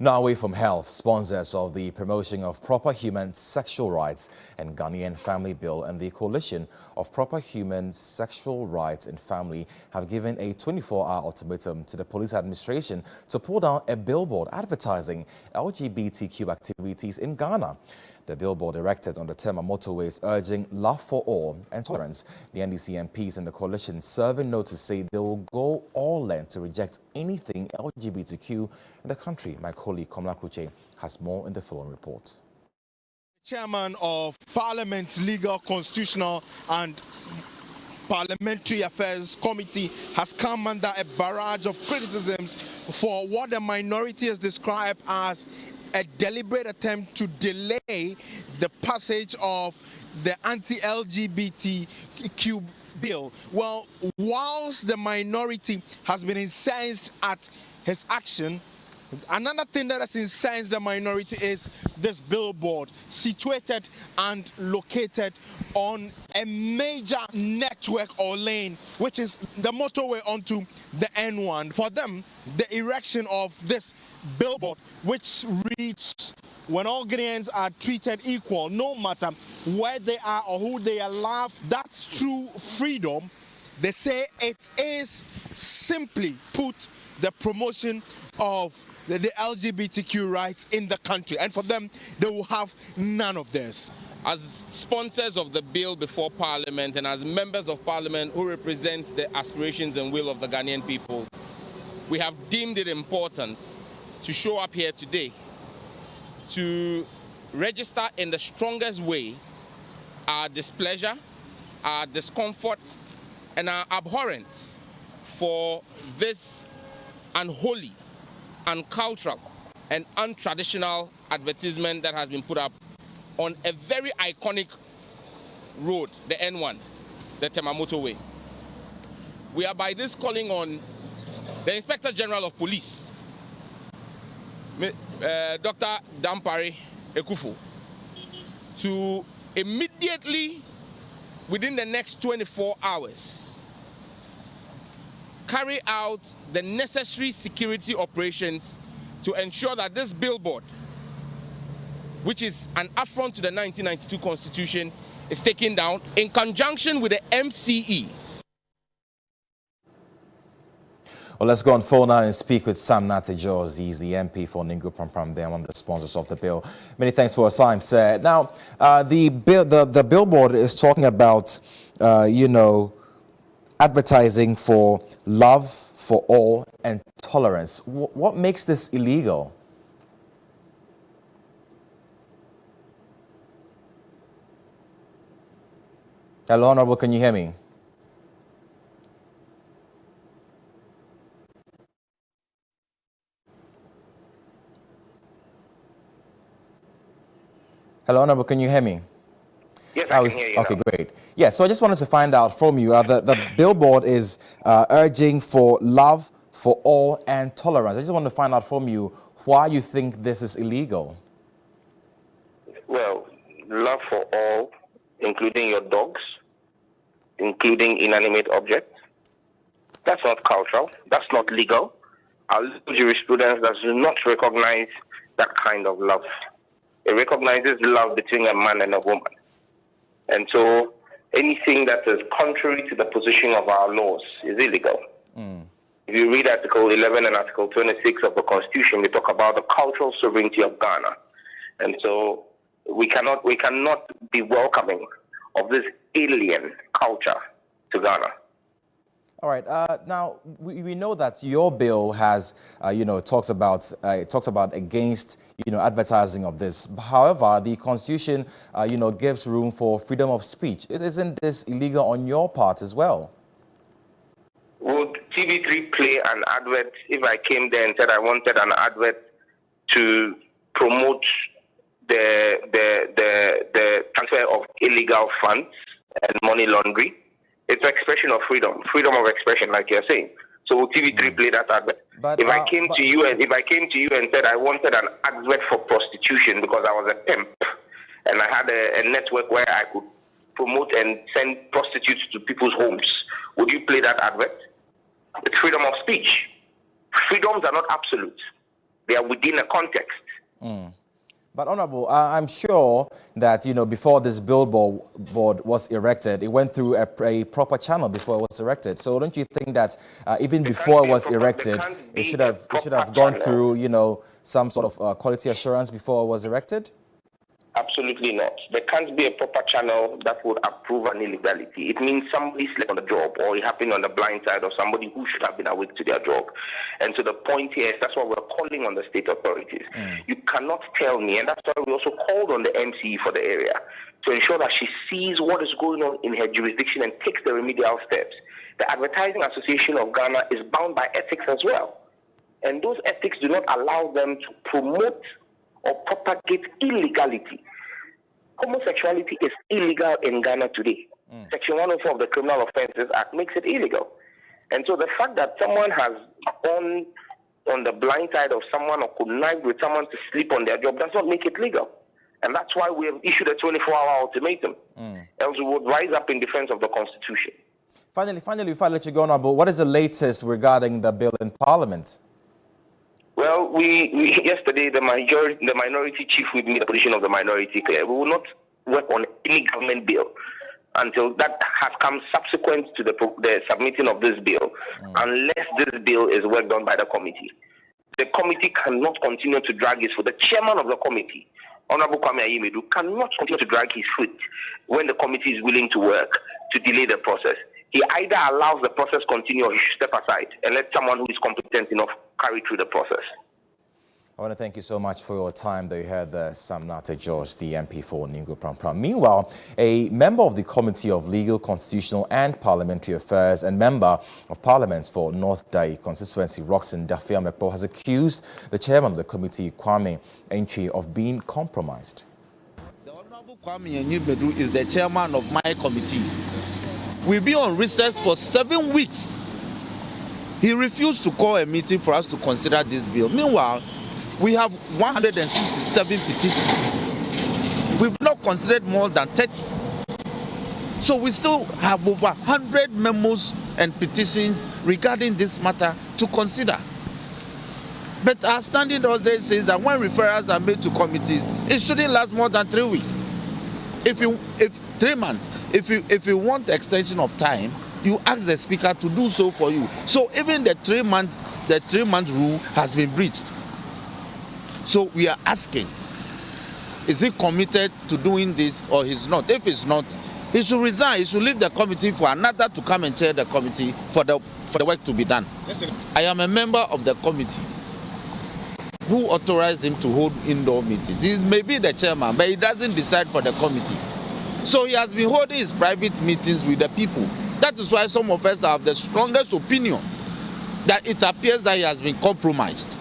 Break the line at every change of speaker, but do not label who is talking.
Now away from health, sponsors of the Promotion of Proper Human Sexual Rights and Ghanaian Family Bill and the Coalition of Proper Human Sexual Rights and Family have given a 24-hour ultimatum to the police administration to pull down a billboard advertising LGBTQ activities in Ghana. The billboard erected on the Tema motorways urging love for all and tolerance. The NDC MPs and the coalition serving notice say they will go all in to reject anything LGBTQ in the country. My colleague Komla Kuche has more in the following report.
Chairman of Parliament's Legal, Constitutional and Parliamentary Affairs Committee has come under a barrage of criticisms for what the minority has described as a deliberate attempt to delay the passage of the anti-LGBTQ bill. Well, whilst the minority has been incensed at his action, another thing that has incensed the minority is this billboard situated and located on a major network or lane, which is the motorway onto the N1. For them, the erection of this billboard, which reads, when all Ghanaians are treated equal, no matter where they are or who they are loved, that's true freedom. They say it is simply put the promotion of the LGBTQ rights in the country, and for them, they will have none of this.
As sponsors of the bill before Parliament and as members of Parliament who represent the aspirations and will of the Ghanaian people, we have deemed it important to show up here today to register in the strongest way our displeasure, our discomfort, and our abhorrence for this unholy, uncultural, and untraditional advertisement that has been put up on a very iconic road, the N1, the Tema motorway. We are by this calling on the Inspector General of Police, Dr. Dampare Ekufu, to immediately, within the next 24 hours, carry out the necessary security operations to ensure that this billboard, which is an affront to the 1992 Constitution, is taken down in conjunction with the MCE.
Well, let's go on phone now and speak with Sam Nate George. He's the MP for Ningo Prampram. They're one of the sponsors of the bill. Many thanks for your time, sir. Now, the billboard is talking about, advertising for love for all and tolerance. What makes this illegal? Hello, Honorable, can you hear me? Hello, Honorable, can you hear me?
Yes, I can hear you.
Okay, great. Yeah, so I just wanted to find out from you, the billboard is urging for love for all and tolerance. I just wanted to find out from you why you think this is illegal.
Well, love for all, including your dogs, including inanimate objects, that's not cultural, that's not legal. Our jurisprudence does not recognize that kind of love. It recognizes love between a man and a woman. And so anything that is contrary to the position of our laws is illegal. If you read Article 11 and Article 26 of the Constitution, we talk about the cultural sovereignty of Ghana. And so we cannot be welcoming of this alien culture to Ghana.
All right. Now we know that your bill has, talks about against, advertising of this. However, the Constitution, gives room for freedom of speech. Isn't this illegal on your part as well?
Would TV3 play an advert if I came there and said I wanted an advert to promote the transfer of illegal funds and money laundering? It's expression of freedom of expression, like you're saying. So will TV3 play that advert?
But
if I came to you and said I wanted an advert for prostitution because I was a pimp and I had a network where I could promote and send prostitutes to people's homes, would you play that advert? It's freedom of speech. Freedoms are not absolute. They are within a context.
But Honorable, I'm sure that, before this billboard was erected, it went through a proper channel before it was erected. So don't you think that even before it was erected, it should have gone through, some sort of quality assurance before it was erected?
Absolutely not. There can't be a proper channel that would approve an illegality. It means somebody slept on the job, or it happened on the blind side of somebody who should have been awake to their job. And so the point here is that's why we're calling on the state authorities. You cannot tell me, and that's why we also called on the MCE for the area to ensure that she sees what is going on in her jurisdiction and takes the remedial steps. The Advertising Association of Ghana is bound by ethics as well. And those ethics do not allow them to promote or propagate illegality. Homosexuality is illegal in Ghana today. Section 104 of the Criminal Offences Act makes it illegal. And so the fact that someone has gone on the blind side of someone or connived with someone to sleep on their job does not make it legal. And that's why we have issued a 24-hour ultimatum. Else we would rise up in defense of the Constitution.
Finally, before I let you go, Honorable, what is the latest regarding the bill in Parliament?
Well, we yesterday, the minority chief with me, the position of the minority clear. We will not work on any government bill until that has come subsequent to the submitting of this bill, unless this bill is worked on by the committee. The committee cannot continue to drag his foot. The chairman of the committee, Honorable Kwame Ayimedu, cannot continue to drag his foot when the committee is willing to work to delay the process. He either allows the process continue or he should step aside and let someone who is competent enough carry through the process.
I want to thank you so much for your time that you had, Sam Nate George, the MP for Ningo Pram. Meanwhile, a member of the Committee of Legal, Constitutional and Parliamentary Affairs and member of Parliament for North Dai constituency, Roxanne Dafia-Mekpo, has accused the chairman of the committee, Kwame Entry, of being compromised.
The Honorable Kwame Entry is the chairman of my committee. We've been on recess for 7 weeks. He refused to call a meeting for us to consider this bill. Meanwhile, we have 167 petitions. We've not considered more than 30. So we still have over 100 memos and petitions regarding this matter to consider. But our standing order says that when referrals are made to committees, it shouldn't last more than 3 weeks. If 3 months, if you want extension of time, you ask the speaker to do so for you. So even the 3 month rule has been breached. So we are asking, is he committed to doing this or he's not? If he's not, he should resign. He should leave the committee for another to come and chair the committee for the work to be done. Yes, sir. I am a member of the committee who authorized him to hold indoor meetings. He may be the chairman, but he doesn't decide for the committee. So he has been holding his private meetings with the people. That is why some of us have the strongest opinion that it appears that he has been compromised.